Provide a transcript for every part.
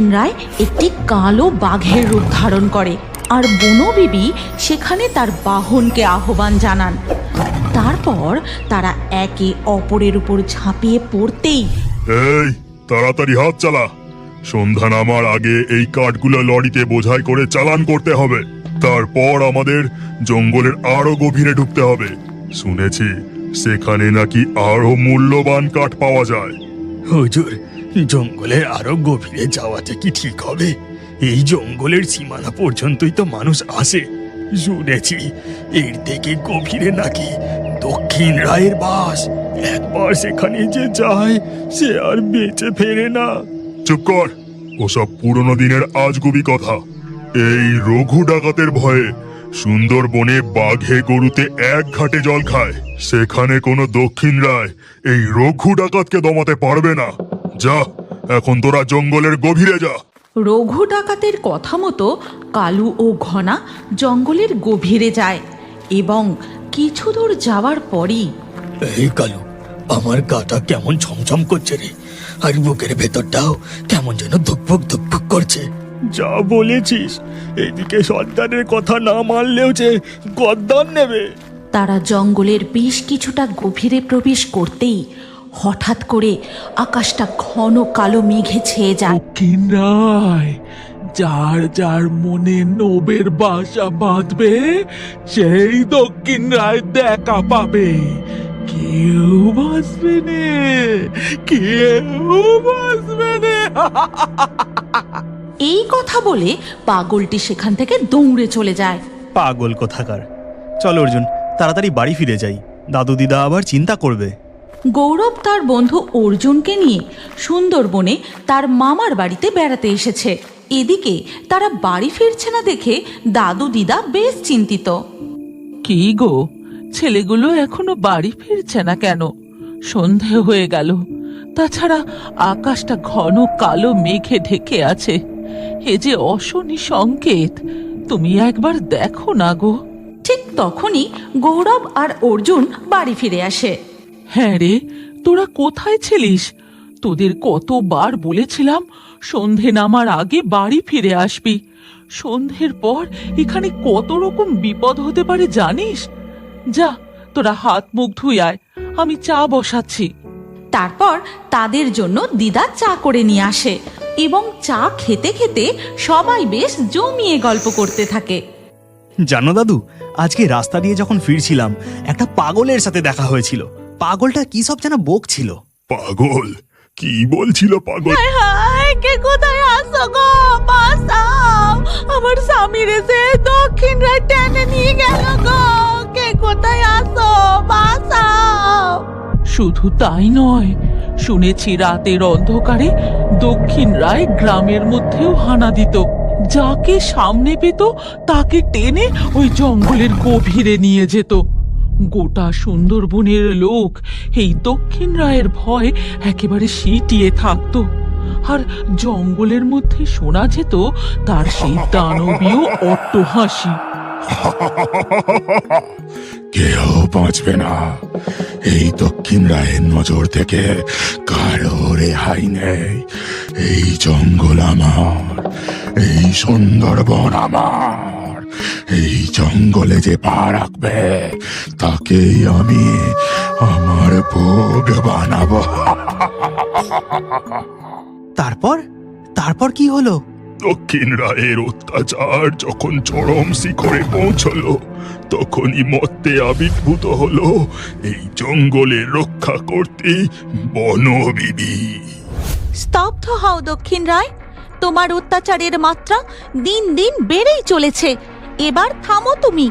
দক্ষিণ রায় একটি কালো বাঘের রূপ ধারণ করে, আর বনবিবি সেখানে তার বাহনকে আহ্বান জানান। তারপর তারা একে অপরের উপর ঝাঁপিয়ে পড়তেই, এই তাড়াতাড়ি হাত চালা, সন্ধ্যা নামার আগে এই কাঠগুলো লরিতে বোঝাই করে চালান করতে হবে। তারপর আমাদের জঙ্গলের আরো গভীরে ঢুকতে হবে। শুনেছি সেখানে নাকি আরো মূল্যবান কাঠ পাওয়া যায়। হুজুর, জঙ্গলের আরো গভীরে যাওয়াটা কি ঠিক হবে? এই জঙ্গলের সীমানা পর্যন্তই তো মানুষ আসে। শুনেছি এর থেকে গভীরে নাকি দক্ষিণ রায়ের বাস। একবার সেখানে যে যায় সে আর বেঁচে ফেরে না। চুপ কর, ওসব পুরনো দিনের আজগুবি কথা। এই রঘু ডাকাতের ভয়ে সুন্দরবনে বাঘে গরুতে এক ঘাটে জল খায়। সেখানে কোনো দক্ষিণ রায় এই রঘু ডাকাতকে দমাতে পারবে না। যা, এখন তোরা জঙ্গলের গভীরে যা। রঘু ডাকাতের কথা মতো কালু ও ঘনা জঙ্গলের গভীরে যায় এবং কিছু দূর যাওয়ার পরই, এই কালু, আমার গাটা কেমন ছমছম করছে রে, আর বুকের ভেতরটাও কেমন যেন ধুকপুক ধুকপুক করছে। যা বলেছিস, এদিকে সর্দারের কথা না মানলেও যে গদ্দান নেবে। তারা জঙ্গলের বেশ কিছুটা গভীরে প্রবেশ করতেই হঠাৎ করে আকাশটা ঘন কালো মেঘে ছেয়ে যায়। দক্ষিণ রায়, যার যার মনে নোবের বাসা বাঁধবে সেই দক্ষিণ রায় দেখা পাবে। কেউ বাঁচবে নে, কেউ বাঁচবে নে। এই কথা বলে পাগলটি সেখান থেকে দৌড়ে চলে যায়। পাগল কোথাকার! চল অর্জুন, তাড়াতাড়ি বাড়ি ফিরে যাই, দাদু দিদা আবার চিন্তা করবে। গৌরব তার বন্ধু অর্জুনকে নিয়ে সুন্দরবনে তার মামার বাড়িতে বেড়াতে এসেছে। এদিকে তারা বাড়ি ফিরছে না দেখে দাদু দিদা বেশ চিন্তিত। কি গো, ছেলেগুলো এখনো বাড়ি ফিরছে না কেন? সন্ধে হয়ে গেল, তাছাড়া আকাশটা ঘন কালো মেঘে ঢেকে আছে। এ যে অশনি সংকেত, তুমি একবার দেখো না গো। ঠিক তখনই গৌরব আর অর্জুন বাড়ি ফিরে আসে। হ্যাঁ রে, তোরা কোথায় ছিলিস? তোদের কতবার বলেছিলাম সন্ধে নামার আগে বাড়ি ফিরে আসবি। সন্ধ্যের পর এখানে কত রকম বিপদ হতে পারে জানিস? যা, তোরা হাত মুখ ধুয়ে আয়, আমি চা বসাচ্ছি। তারপর তাদের জন্য দিদা চা করে নিয়ে আসে এবং চা খেতে খেতে সবাই বেশ জমিয়ে গল্প করতে থাকে। জানো দাদু, আজকে রাস্তা দিয়ে যখন ফিরছিলাম একটা পাগলের সাথে দেখা হয়েছিল। পাগলটা কি সব যেন বকছিল। পাগল? কি বলছিল পাগল? কে কোথায় আসো গো, বাঁচাও! আমার স্বামীর এসে দক্ষিণ রায় টেনে নিয়ে গেল গো। কে কোথায় আসো, বাঁচাও! শুধু তাই নয়, শুনেছি রাতের অন্ধকারে দক্ষিণ রায় গ্রামের মধ্যেও হানা দিত। যাকে সামনে পেত তাকে টেনে ওই জঙ্গলের গভীরে নিয়ে যেত। গোটা সুন্দরবনের লোক এই দক্ষিণ রায়ের ভয় একেবারে সিটিয়ে থাকতো। আর জঙ্গলের মধ্যে শোনা যেত তার সেই দানবীয় অট্টহাসি। কেউ বাঁচবে না। এই দক্ষিণ রায়ের নজর থেকে কারো রেহাই নেই। এই জঙ্গল আমার, এই সুন্দরবন আমার। এই জঙ্গলে যে পা রাখবে তাকেই আমি আমার ভোগ বানাবো। তারপর তারপর কি হলো? দক্ষিণ রায়ের অত্যাচার যখন চরম শিখরে পৌঁছলো, তখনই মত্তে আবির্ভূত হলো এই জঙ্গলের রক্ষা করতে বনবিবি। স্তব্ধ হও দক্ষিণ রায়, তোমার অত্যাচারের মাত্রা দিন দিন বেড়েই চলেছে। এবার থামো তুমি,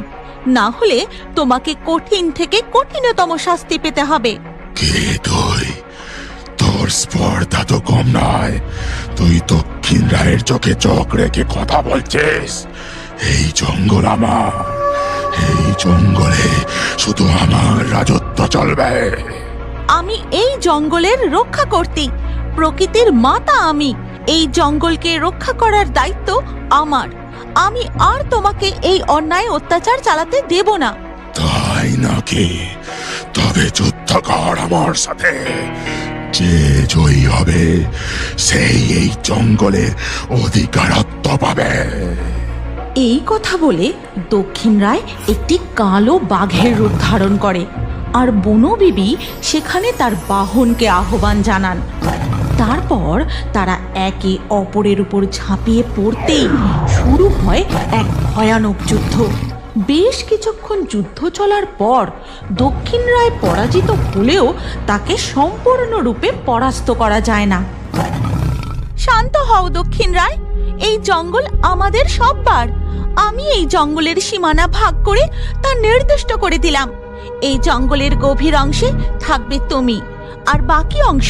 না হলে তোমাকে কঠিন থেকে কঠিনতম শাস্তি পেতে হবে। কে তুই? তোর স্পর্ধা তো কম নয়। তুই দক্ষিণ রায়ের চোখে চোখ রেখে কথা বলছিস। এই জঙ্গল আমার, এই জঙ্গলে শুধু আমার রাজত্ব চলবে। আমি এই জঙ্গলের রক্ষা করতে, প্রকৃতির মাতা আমি। এই জঙ্গলকে রক্ষা করার দায়িত্ব আমার। আমি আর তোমাকে এই অন্যায় অত্যাচার চালাতে দেব না। তাই নাকি? তবে যুদ্ধ কর আমার সাথে। যে জয়ী হবে সেই এই জঙ্গলের অধিকারত্ব পাবে। এই কথা বলে দক্ষিণ রায় একটি কালো বাঘের রূপ ধারণ করে, আর বনবিবি সেখানে তার বাহনকে আহ্বান জানান। তারপর তারা একে অপরের উপর ঝাঁপিয়ে পড়তেই শুরু হয় এক ভয়ানক যুদ্ধ। বেশ কিছুক্ষণ যুদ্ধ চলার পর দক্ষিণ রায় পরাজিত হলেও তাকে সম্পূর্ণরূপে পরাস্ত করা যায় না। শান্ত হও দক্ষিণ রায়, এই জঙ্গল আমাদের সববার। আমি এই জঙ্গলের সীমানা ভাগ করে তা নির্দিষ্ট করে দিলাম। এই জঙ্গলের গভীর অংশে থাকবে তুমি, আর বাকি অংশ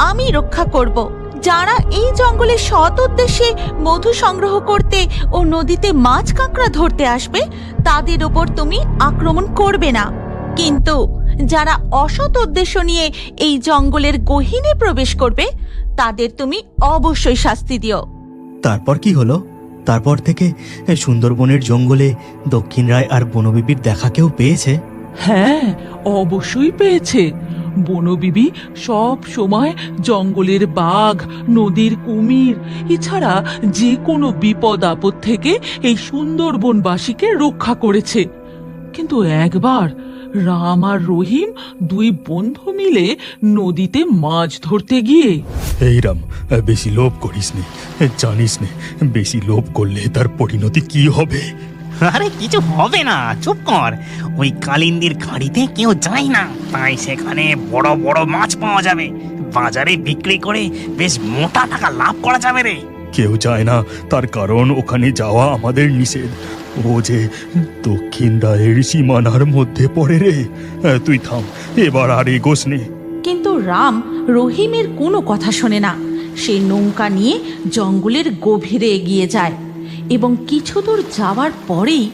আমি রক্ষা করব। যারা এই জঙ্গলে সৎ উদ্দেশ্যে মধু সংগ্রহ করতে ও নদীতে মাছ কাঁকড়া ধরতে আসবে তাদের ওপর তুমি আক্রমণ করবে না, কিন্তু যারা অসৎ উদ্দেশ্য নিয়ে এই জঙ্গলের গহীনে প্রবেশ করবে তাদের তুমি অবশ্যই শাস্তি দিও। তারপর কি হলো? তারপর থেকে সুন্দরবনের জঙ্গলে দক্ষিণ রায় আর বনবিবির দেখা কেউ পেয়েছে? হ্যাঁ, অবশ্যই পেয়েছে। বনবিবি সব সময় জঙ্গলের বাঘ, নদীর কুমির এছাড়া যে কোনো বিপদ আপদ থেকে এই সুন্দরবনবাসীকে রক্ষা করেছে। কিন্তু একবার রাম আর রহিম দুই বন্ধু মিলে নদীতে মাছ ধরতে গিয়ে এই রাম, বেশি লোভ করিস নে, জানিস নে বেশি লোভ করলে তার পরিণতি কি হবে। আরে কিছু হবে না, চুপ কর। ওই কালিন্দির খাড়িতে কেউ যায় না, তাই সেখানে বড় বড় মাছ পাওয়া যাবে। বাজারে বিক্রি করে বেশ মোটা টাকা লাভ করা যাবে রে। কেউ যায় না, তার কারণ ওখানে যাওয়া আমাদের নিষেধ। ও যে দক্ষিণ রায়ের সীমানার মধ্যে পড়ে রে। তুই থাম, এবার আর এগোস নে। কিন্তু রাম রহিমের কোনো কথা শোনে না। সে নৌকা নিয়ে জঙ্গলের গভীরে এগিয়ে যায় এবং কিছু দূর যাওয়ার পরেই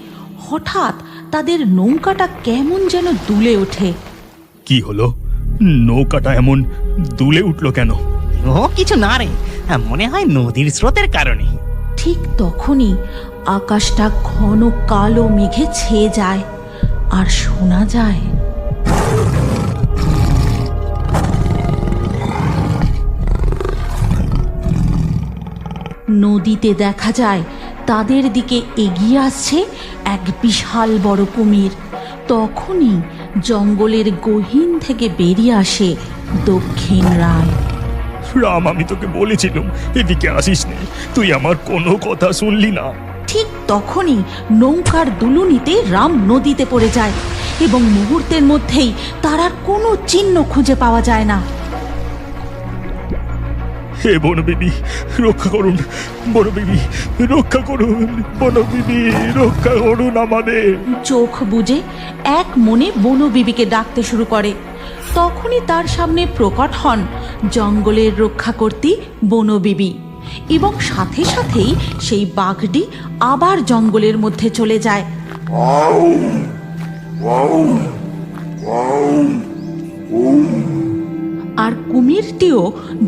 হঠাৎ তাদের নৌকাটা কেমন যেন দুলে ওঠে। কি হলো? নৌকাটা এমন দুলে উঠলো কেন? ও কিছু না রে, মনে হয় নদীর স্রোতের কারণে। ঠিক তখনই আকাশটা ঘন কালো মেঘে ছেয়ে যায় আর শোনা যায় নদীতে দেখা যায় তাদের দিকে এগিয়ে আসছে এক বিশাল বড় কুমির। তখনই জঙ্গলের গহীন থেকে বেরিয়ে আসে দক্ষিণ রায়। রাম, আমি তোকে বলেছিলাম এদিকে আসিস নে, তুই আমার কোনো কথা শুনলি না। ঠিক তখনই নৌকার দুলুনিতে রাম নদীতে পড়ে যায় এবং মুহূর্তের মধ্যেই তার আর কোনো চিহ্ন খুঁজে পাওয়া যায় না। হে বনবিবি, রক্ষা করুন। বনবিবি রক্ষা করুন, বনবিবি রক্ষা করুন আমাদের। চোখ বুজে এক মনে বনবিবিকে ডাকতে শুরু করে। তখনই তার সামনে প্রকট হন জঙ্গলের রক্ষাকর্ত্রী বনবিবি, এবং সাথে সাথেই সেই বাঘটি আবার জঙ্গলের মধ্যে চলে যায়। আর কুমিরটিও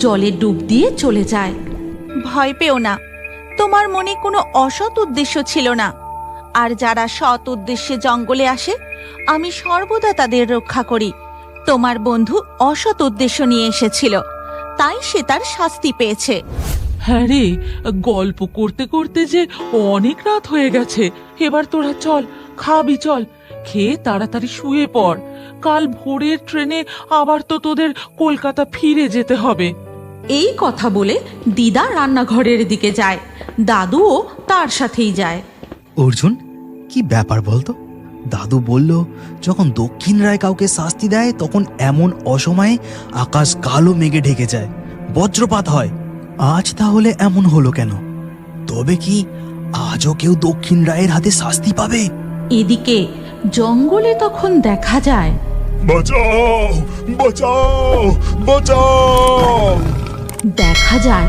জলে ডুব দিয়ে চলে যায়। ভয় পেও না, তোমার মনে কোনো অসৎ উদ্দেশ্য ছিল না। আর যারা সৎ উদ্দেশ্যে জঙ্গলে আসে আমি সর্বদা তাদের রক্ষা করি। তোমার বন্ধু অসৎ উদ্দেশ্য নিয়ে এসেছিল, তাই সে তার শাস্তি পেয়েছে। হ্যাঁ রে, গল্প করতে করতে যে অনেক রাত হয়ে গেছে। এবার তোরা চল, খাবি চল, খেয়ে তাড়াতাড়ি শুয়ে পড়। কাল ভোরের ট্রেনে আবার তো তোদের কলকাতা ফিরে যেতে হবে। এই কথা বলে দিদা রান্নাঘরের দিকে যায়, দাদুও তার সাথেই যায়। অর্জুন, কি ব্যাপার বলতো? দাদু বলল যখন দক্ষিণ রায় কাউকে শাস্তি দেয় তখন এমন অসময়ে আকাশ কালো মেঘে ঢেকে যায়, বজ্রপাত হয়। আজ তাহলে এমন হলো কেন? তবে কি আজও কেউ দক্ষিণ রায়ের হাতে শাস্তি পাবে? এদিকে জঙ্গলে তখন দেখা যায় বাঁচাও, বাঁচাও, বাঁচাও। দেখা যায়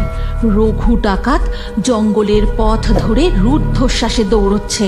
রঘু ডাকাত জঙ্গলের পথ ধরে রুদ্ধশ্বাসে দৌড়চ্ছে।